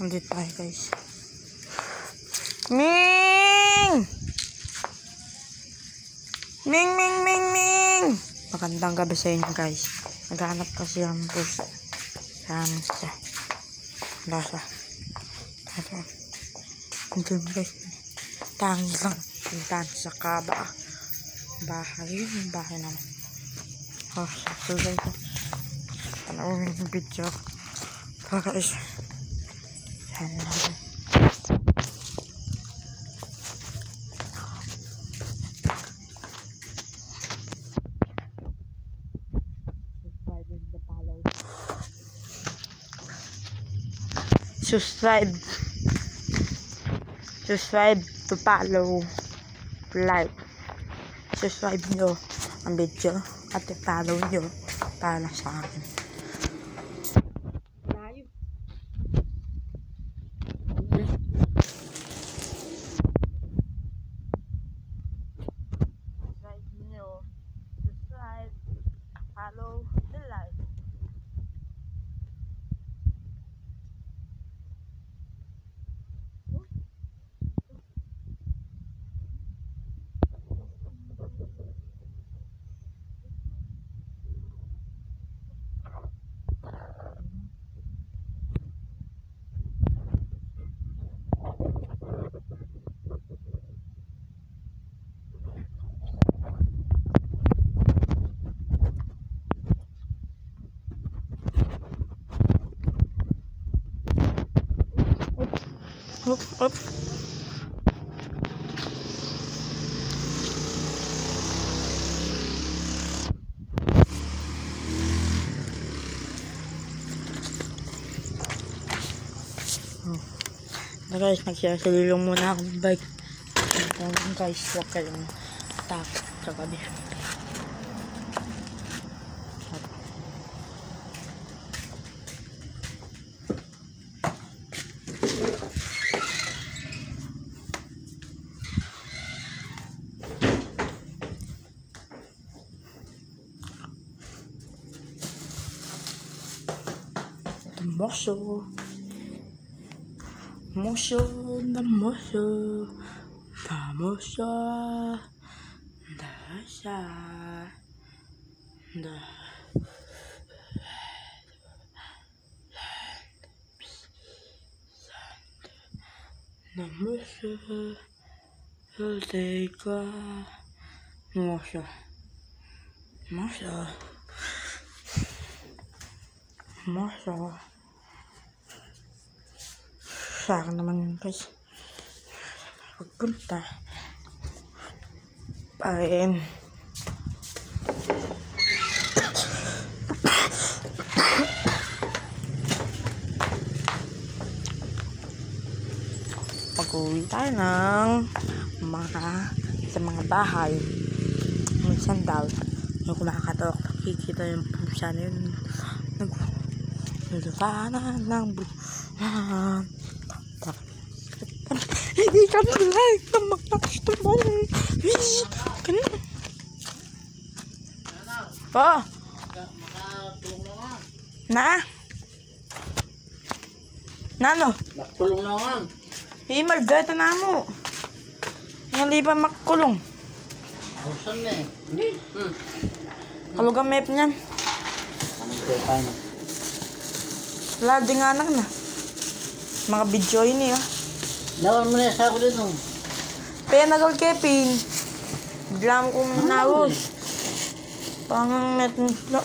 Nandito tayo guys. Ming! Ming, Ming, Ming, Ming! Magandang gabi sa inyo guys. Naghanap kasi ang puso. Saan siya? Wala siya. Ito guys. Tangi lang. Tangi sa kaba. Bahay. Yung bahay naman. Oh, so guys. Panoorin yung video. So guys. Yan naman. Subscribe to follow, like, subscribe nyo ang video at i-follow nyo para sa akin. Subscribe nyo, subscribe, follow, and like. Up. Guys, magsisilong muna akong bike. Guys, huwag kayong takot sa gabi. Moso, sa akin naman guys pagpunta pain pag-uwi tayo ng sa mga bahay. Minsan daw yung kumakatok nakikita yung pusa na yun nagsasanan ng buwan. Hindi ka na like na magpakita mo. Ganun. Pa. Na? Nano? Makulong na naman. Malgata na mo. Yung liba makulong. Saan na eh? Hindi. Kalugang map niyan. Anong pepa na? Wala din nga anak na. Mga video ini ah. Nawan mo na sa ako dito. Kaya nagal kepin. Bigla mo kong nawos. Pangang net nila.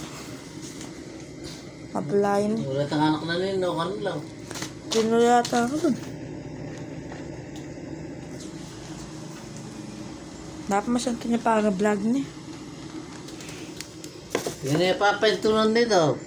Mapalain. Wala tang anak na nino. Ano lang? Tino yata ako dun. Dapat masyadong niya para vlog niya. Yan na yung papentunan dito.